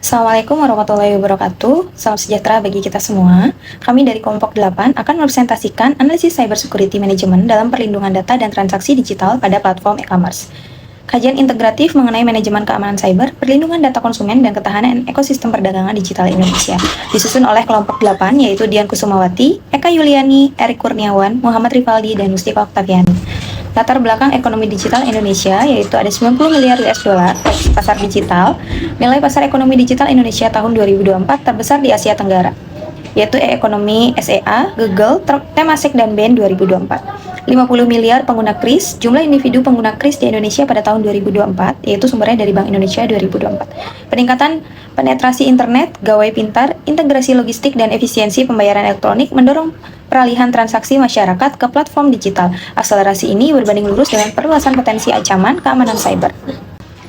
Assalamualaikum warahmatullahi wabarakatuh. Salam sejahtera bagi kita semua. Kami dari kelompok 8 akan merepresentasikan analisis cyber security management dalam perlindungan data dan transaksi digital pada platform e-commerce. Kajian integratif mengenai manajemen keamanan cyber, perlindungan data konsumen, dan ketahanan ekosistem perdagangan digital Indonesia. Disusun oleh kelompok 8 yaitu Dian Kusumawati, Eka Yuliani, Erik Kurniawan, Muhammad Rivaldi, dan Mustika Oktaviani. Latar belakang ekonomi digital Indonesia yaitu ada 90 miliar US dollar pasar digital. Nilai pasar ekonomi digital Indonesia tahun 2024 terbesar di Asia Tenggara, yaitu ekonomi SEA, Google, Temasek, dan BAND 2024. 50 miliar pengguna KRIS, jumlah individu pengguna KRIS di Indonesia pada tahun 2024, yaitu sumbernya dari Bank Indonesia 2024. Peningkatan penetrasi internet, gawai pintar, integrasi logistik, dan efisiensi pembayaran elektronik mendorong peralihan transaksi masyarakat ke platform digital. Akselerasi ini berbanding lurus dengan perluasan potensi ancaman keamanan cyber.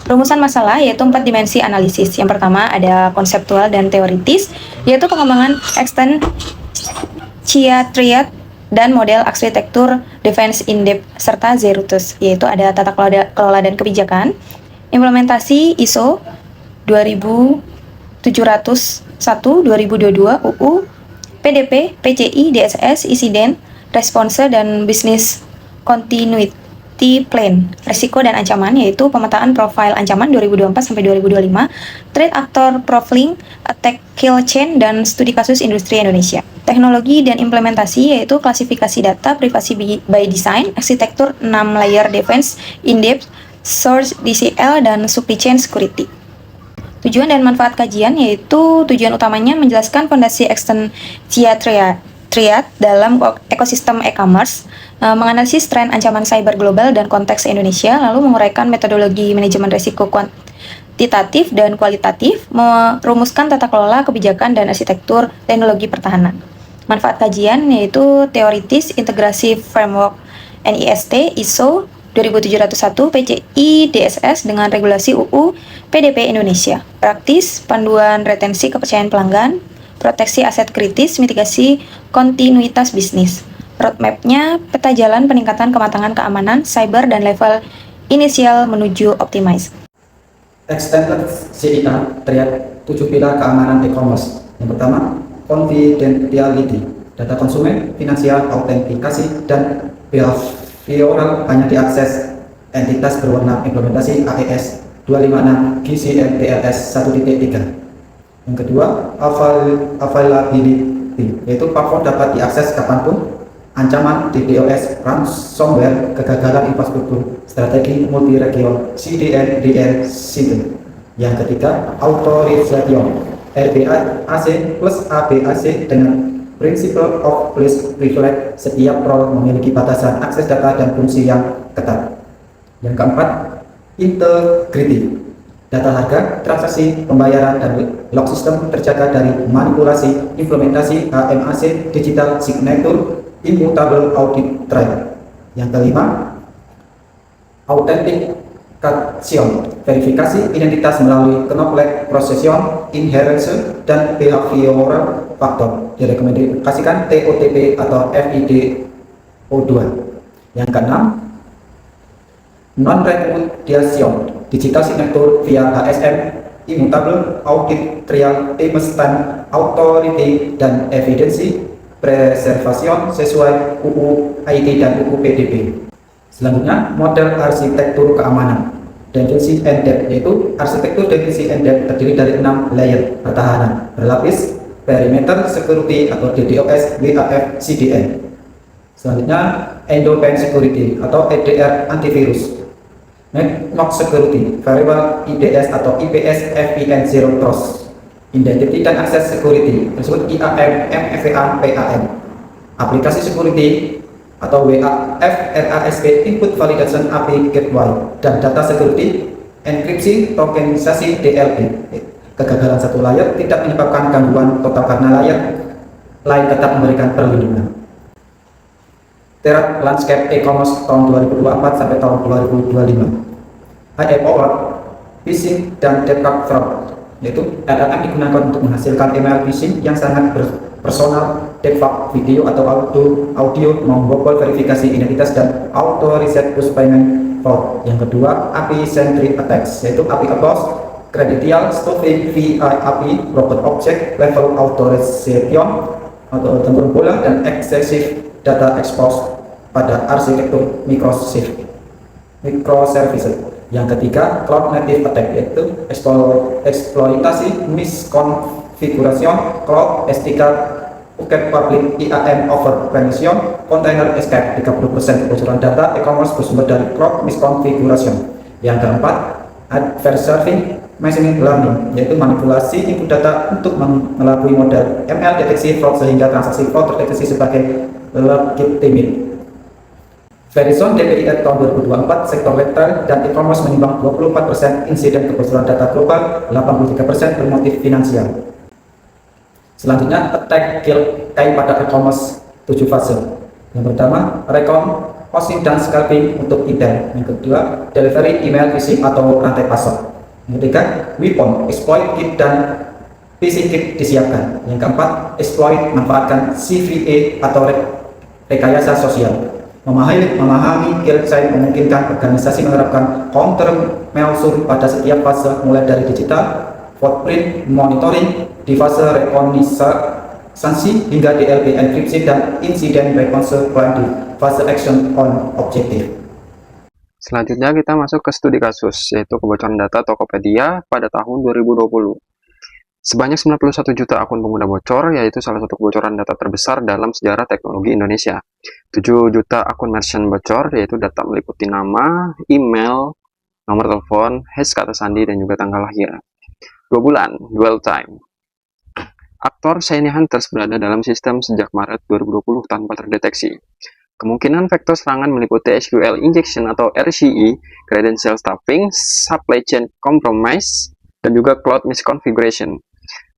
Rumusan masalah yaitu 4 dimensi analisis. Yang pertama ada konseptual dan teoritis, yaitu pengembangan extend triad dan model arsitektur defense in-depth serta zero trust, yaitu ada tata kelola dan kebijakan, implementasi ISO 2701 2022 UU, PDP, PCI, DSS, insiden, response, dan business continuity plan. Risiko dan ancaman yaitu pemetaan profil ancaman 2024-2025, threat actor profiling, attack kill chain, dan studi kasus industri Indonesia. Teknologi dan implementasi yaitu klasifikasi data, privacy by design, arsitektur 6 layer defense, in-depth, source DCL, dan supply chain security. Tujuan dan manfaat kajian yaitu tujuan utamanya menjelaskan fondasi ekstensia triad dalam ekosistem e-commerce, menganalisis tren ancaman cyber global dan konteks Indonesia, lalu menguraikan metodologi manajemen risiko kuantitatif dan kualitatif, merumuskan tata kelola kebijakan dan arsitektur teknologi pertahanan. Manfaat kajian yaitu teoritis, integrasi framework NIST, ISO 2701, PCI, DSS dengan regulasi UU, PDP Indonesia. Praktis, panduan retensi kepercayaan pelanggan, proteksi aset kritis, mitigasi kontinuitas bisnis. Roadmap-nya, peta jalan peningkatan kematangan keamanan, cyber, dan level inisial menuju optimize. Extended CIA triad 7 pilar keamanan e-commerce. Yang pertama, confidentiality, data konsumen, finansial, autentikasi, dan behavioral hanya diakses entitas berwenang. Implementasi AES 256 GCMTLS 1.3. Yang kedua, availability, yaitu platform dapat diakses kapanpun. Ancaman DDoS, ransomware, kegagalan infrastruktur, strategi multi-region, CDN, system. Yang ketiga, authorization, RBAC plus ABAC dengan Principle of Least Privilege, setiap role memiliki batasan akses data dan fungsi yang ketat. Yang keempat, integrity, data harga, transaksi, pembayaran, dan log sistem terjaga dari manipulasi. Implementasi HMAC, digital signature, immutable audit trail. Yang kelima, authentication, verifikasi identitas melalui knowledge procession, inheritance, dan behavioral factor. Direkomendasikan TOTP atau FIDO2. Yang keenam, non-repudiation, digital signature via HSM, immutable audit trail, timestamp, authority, dan evidensi preservation sesuai UU IT dan UU PDB. Selanjutnya, model arsitektur keamanan defensive and depth, yaitu arsitektur defensive and depth terdiri dari 6 layer pertahanan berlapis, perimeter security atau DDoS, WAF, CDN. Selanjutnya, endpoint security atau EDR antivirus, network security, variable IDS atau IPS, FIN zero trust, identity dan access security disebut IAM, MFA, PAM, aplikasi security atau WAF, RASP, input validation API gateway, dan data security, enkripsi, tokenisasi, DLP. Kegagalan satu layer tidak menyebabkan gangguan total karena layer lain tetap memberikan perlindungan. Threat Landscape E-commerce tahun 2024 sampai tahun 2025. AI power, phishing, dan deep fraud, yaitu LLM digunakan untuk menghasilkan email phishing yang sangat personal, deepfake video atau audio, membobol verifikasi identitas, dan auto reset push payment fraud. Yang kedua, API-centric attacks, yaitu API abuse, credential stuffing via API, robot object level authorization atau tempur bola, dan excessive data expose pada arsitektur microservices. Yang ketiga, cloud native attack, yaitu eksploitasi misconfiguration cloud S3 bucket public IAM over permission container escape. 30% kebocoran data e-commerce bersumber dari cloud misconfiguration. Yang keempat, adversary machine learning, yaitu manipulasi input data untuk melalui model ML deteksi fraud sehingga transaksi fraud terdeteksi sebagai legitimate. Verizon DPI tahun 2024, sektor retail dan e-commerce menyumbang 24% insiden kebocoran data global, 83% bermotif finansial. Selanjutnya, attack kill pada e-commerce 7 fase. Yang pertama, recon, hosting dan scalping untuk email. Yang kedua, delivery email phishing atau rantai pasok. Yang ketiga, weapon, exploit kit dan phishing kit disiapkan. Yang keempat, exploit, manfaatkan CVE atau rekayasa sosial. Memahami kill chain memungkinkan organisasi menerapkan countermeasure pada setiap fase, mulai dari digital footprint monitoring di fase rekonisasi hingga DLP enkripsi dan incident response plan di fase action on objective. Selanjutnya kita masuk ke studi kasus, yaitu kebocoran data Tokopedia pada tahun 2020. Sebanyak 91 juta akun pengguna bocor, yaitu salah satu kebocoran data terbesar dalam sejarah teknologi Indonesia. 7 juta akun merchant bocor, yaitu data meliputi nama, email, nomor telepon, hash kata sandi, dan juga tanggal lahir. 2 bulan, dwell time. Aktor Shiny Hunters berada dalam sistem sejak Maret 2020 tanpa terdeteksi. Kemungkinan vektor serangan meliputi SQL injection atau RCE, credential stuffing, supply chain compromise, dan juga cloud misconfiguration.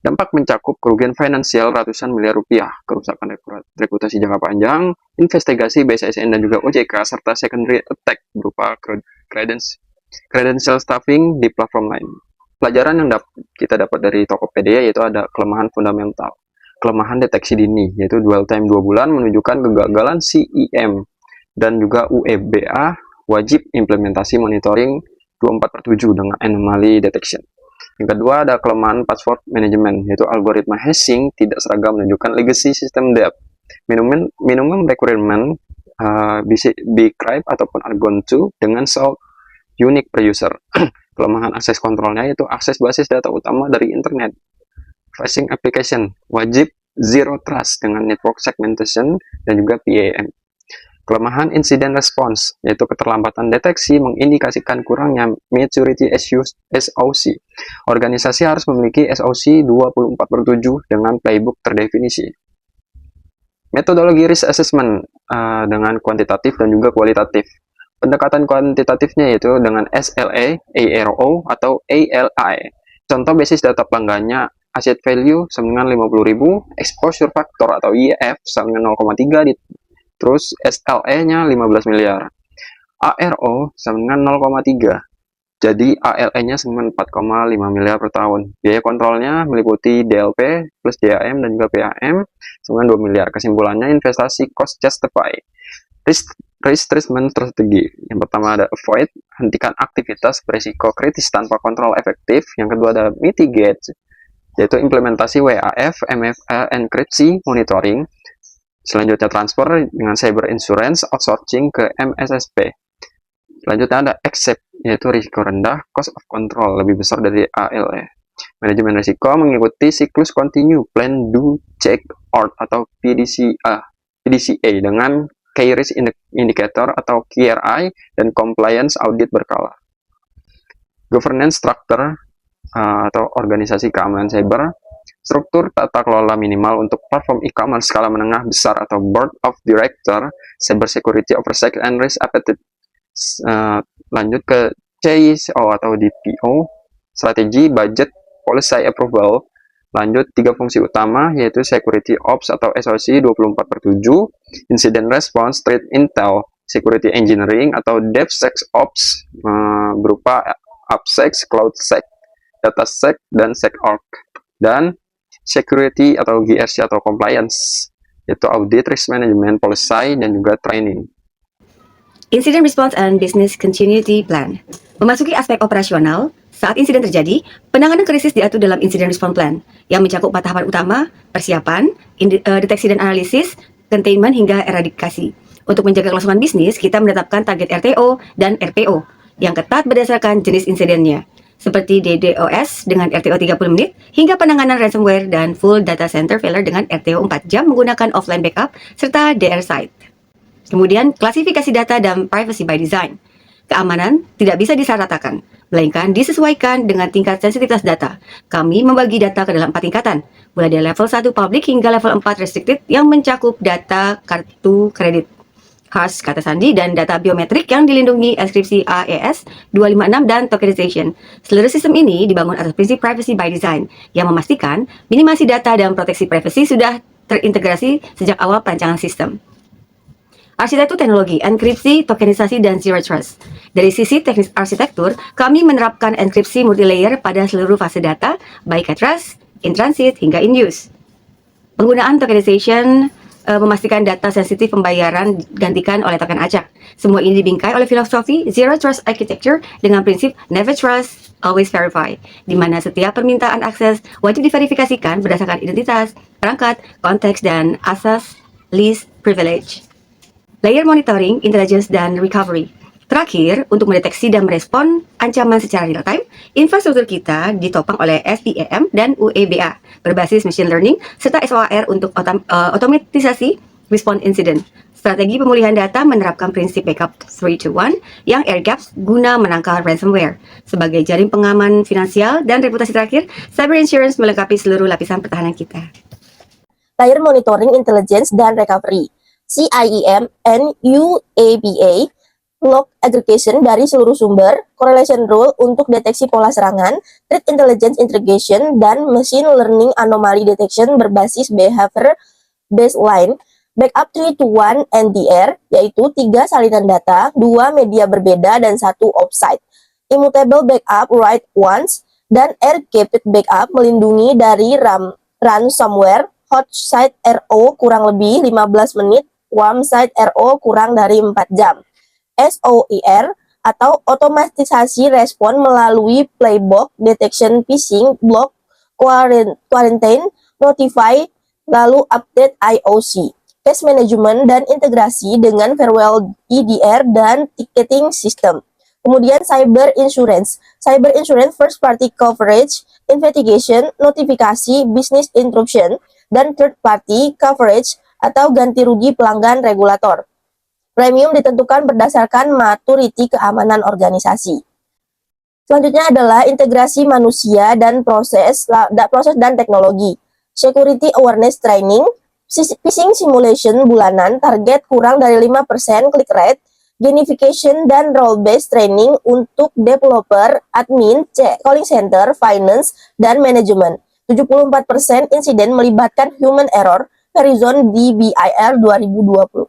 Dampak mencakup kerugian finansial ratusan miliar rupiah, kerusakan reputasi jangka panjang, investigasi BSSN dan juga OJK, serta secondary attack berupa credential stuffing di platform lain. Pelajaran yang kita dapat dari Tokopedia yaitu ada kelemahan fundamental, kelemahan deteksi dini, yaitu dwell time 2 bulan menunjukkan kegagalan CIEM, dan juga UEBA wajib implementasi monitoring 24/7 dengan anomaly detection. Yang kedua ada kelemahan password management, yaitu algoritma hashing tidak seragam menunjukkan legacy system debt. Minimum requirement bcrypt ataupun argon 2 dengan salt unique per user. Kelemahan akses kontrolnya yaitu akses basis data utama dari internet. Phishing application wajib zero trust dengan network segmentation dan juga PAM. Kelemahan incident response yaitu keterlambatan deteksi mengindikasikan kurangnya maturity SOC. Organisasi harus memiliki SOC 24/7 dengan playbook terdefinisi. Metodologi risk assessment dengan kuantitatif dan juga kualitatif. Pendekatan kuantitatifnya yaitu dengan SLA, ARO, atau ALI. Contoh basis data pelanggannya, asset value sama dengan 50.000, exposure factor atau IEF sama dengan 0,3, terus SLE-nya 15 miliar. ARO sama dengan 0,3. Jadi ALE-nya sama dengan 4,5 miliar per tahun. Biaya kontrolnya meliputi DLP plus DAM dan juga PAM sama dengan 2 miliar. Kesimpulannya investasi cost justify. Risk treatment strategi. Yang pertama ada avoid, hentikan aktivitas berisiko kritis tanpa kontrol efektif. Yang kedua ada mitigate, yaitu implementasi WAF, MFA, enkripsi, monitoring. Selanjutnya transfer dengan cyber insurance, outsourcing ke MSSP. Selanjutnya ada accept, yaitu risiko rendah, cost of control lebih besar dari ALE. Manajemen risiko mengikuti siklus continue, plan, do, check, out atau PDCA dengan Key Risk Indicator atau KRI dan Compliance Audit berkala. Governance Structure atau organisasi keamanan cyber, struktur tata kelola minimal untuk platform e-commerce skala menengah besar atau Board of Director, Cyber Security Oversight and Risk Appetite. Lanjut ke CISO atau DPO, strategi, budget, policy approval. Lanjut 3 fungsi utama yaitu Security Ops atau SOC 24/7, Incident Response, Threat Intel, Security Engineering atau DevSecOps berupa AppSec, CloudSec, DataSec, dan SecOrg. Dan Security atau GRC atau Compliance yaitu Audit, Risk Management, Policy, dan juga Training. Incident Response and Business Continuity Plan. Memasuki aspek operasional, saat insiden terjadi, penanganan krisis diatur dalam Incident Response Plan yang mencakup 4 tahapan utama: persiapan, deteksi dan analisis, containment hingga eradikasi. Untuk menjaga kelangsungan bisnis, kita menetapkan target RTO dan RPO yang ketat berdasarkan jenis insidennya, seperti DDoS dengan RTO 30 menit, hingga penanganan ransomware dan full data center failure dengan RTO 4 jam menggunakan offline backup serta DR site. Kemudian, klasifikasi data dan privacy by design. Keamanan tidak bisa disamaratakan, melainkan disesuaikan dengan tingkat sensitivitas data. Kami membagi data ke dalam 4 tingkatan, mulai dari level 1 public hingga level 4 restricted yang mencakup data kartu kredit, hash kata sandi, dan data biometrik yang dilindungi enkripsi AES 256 dan tokenization. Seluruh sistem ini dibangun atas prinsip privacy by design yang memastikan minimasi data dan proteksi privasi sudah terintegrasi sejak awal perancangan sistem. Arsitektur teknologi, enkripsi, tokenisasi, dan zero trust. Dari sisi teknis arsitektur, kami menerapkan enkripsi multilayer pada seluruh fase data, baik at rest, in transit, hingga in use. Penggunaan tokenization memastikan data sensitif pembayaran digantikan oleh token acak. Semua ini dibingkai oleh filosofi Zero Trust Architecture dengan prinsip Never Trust, Always Verify, di mana setiap permintaan akses wajib diverifikasikan berdasarkan identitas, perangkat, konteks, dan asas least privilege. Layer monitoring, intelligence, dan recovery. Terakhir, untuk mendeteksi dan merespon ancaman secara real-time, infrastruktur kita ditopang oleh SIEM dan UEBA berbasis machine learning serta SOAR untuk otomatisasi response incident. Strategi pemulihan data menerapkan prinsip backup 3 to 1 yang air gaps guna menangkal ransomware. Sebagai jaring pengaman finansial dan reputasi terakhir, cyber insurance melengkapi seluruh lapisan pertahanan kita. Layer monitoring, intelligence, dan recovery. CIEM and UEBA log aggregation dari seluruh sumber, correlation rule untuk deteksi pola serangan, threat intelligence integration, dan machine learning anomaly detection berbasis behavior baseline, backup 3 to 1 NDR, yaitu 3 salinan data, 2 media berbeda, dan 1 offsite. Immutable backup write once, dan air-gapped backup melindungi dari ransomware, hot site RO kurang lebih 15 menit, warm site RO kurang dari 4 jam. SOIR atau otomatisasi respon melalui playbook detection phishing, block, quarantine, notify, lalu update IOC. Case management dan integrasi dengan firewall EDR dan ticketing system. Kemudian cyber insurance first party coverage, investigation, notifikasi, business interruption, dan third party coverage atau ganti rugi pelanggan regulator. Premium ditentukan berdasarkan maturity keamanan organisasi. Selanjutnya adalah integrasi manusia dan proses dan teknologi. Security awareness training, phishing simulation bulanan, target kurang dari 5% click rate, gamification dan role-based training untuk developer, admin, calling center, finance, dan manajemen. 74% insiden melibatkan human error, Verizon DBIR 2014.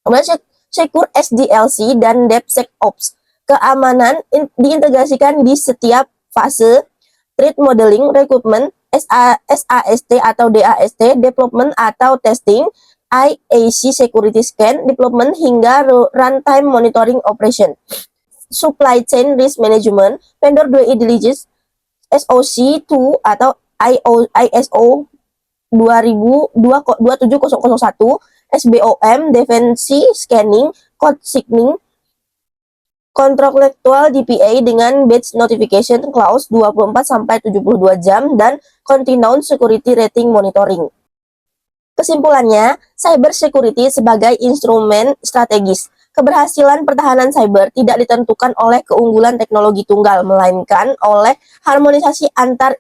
Kemudian Secure SDLC dan DevSecOps. Keamanan diintegrasikan di setiap fase, threat modeling, recruitment, SAST atau DAST, development atau testing, IAC security scan, development hingga runtime monitoring operation. Supply chain risk management, vendor due diligence, SOC 2 atau ISO 27001, SBOM, defensi scanning, code signing, kontraktual DPA dengan batch notification clause 24-72 jam, dan continuous security rating monitoring. Kesimpulannya, cyber security sebagai instrumen strategis. Keberhasilan pertahanan cyber tidak ditentukan oleh keunggulan teknologi tunggal, melainkan oleh harmonisasi antar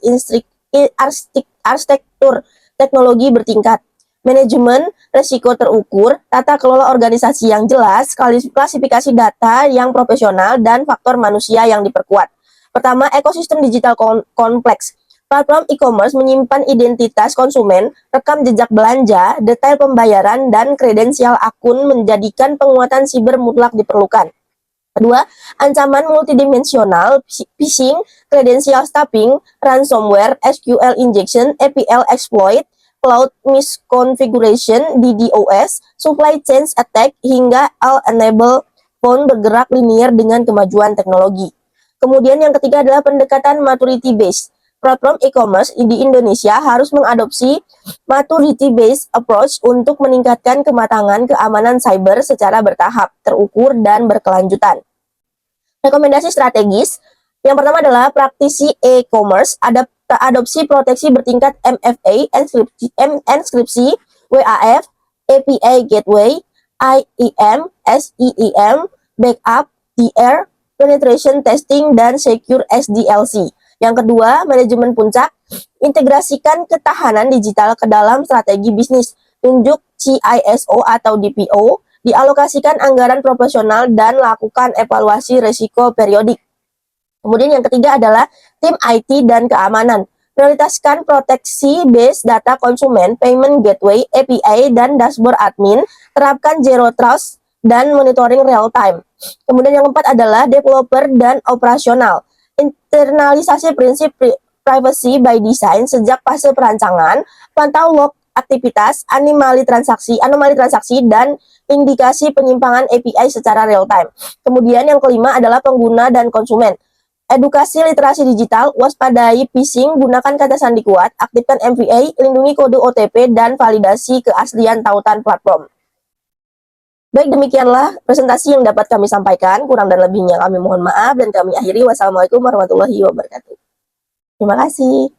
arsitektur teknologi bertingkat. Manajemen resiko terukur, tata kelola organisasi yang jelas, klasifikasi data yang profesional, dan faktor manusia yang diperkuat. Pertama, ekosistem digital kompleks. Platform e-commerce menyimpan identitas konsumen, rekam jejak belanja, detail pembayaran, dan kredensial akun, menjadikan penguatan siber mutlak diperlukan. Kedua, ancaman multidimensional, phishing, kredensial stuffing, ransomware, SQL injection, APL exploit, cloud misconfiguration (DDoS), supply chain attack, hingga all-enable phone bergerak linear dengan kemajuan teknologi. Kemudian yang ketiga adalah pendekatan maturity based. Platform e-commerce di Indonesia harus mengadopsi maturity based approach untuk meningkatkan kematangan keamanan cyber secara bertahap, terukur, dan berkelanjutan. Rekomendasi strategis yang pertama adalah praktisi e-commerce, adopsi proteksi bertingkat MFA, enkripsi, WAF, API gateway, IEM, SEEM, backup, DR, penetration testing, dan secure SDLC. Yang kedua, manajemen puncak, integrasikan ketahanan digital ke dalam strategi bisnis, tunjuk CISO atau DPO, dialokasikan anggaran profesional, dan lakukan evaluasi risiko periodik. Kemudian yang ketiga adalah tim IT dan keamanan. Prioritaskan proteksi base data konsumen, payment gateway, API, dan dashboard admin. Terapkan zero trust dan monitoring real time. Kemudian yang keempat adalah developer dan operasional. Internalisasi prinsip privacy by design sejak fase perancangan, pantau log aktivitas, anomali transaksi, dan indikasi penyimpangan API secara real time. Kemudian yang kelima adalah pengguna dan konsumen. Edukasi literasi digital, waspadai phishing, gunakan kata sandi kuat, aktifkan MVA, lindungi kode OTP, dan validasi keaslian tautan platform. Baik, demikianlah presentasi yang dapat kami sampaikan. Kurang dan lebihnya kami mohon maaf dan kami akhiri. Wassalamualaikum warahmatullahi wabarakatuh. Terima kasih.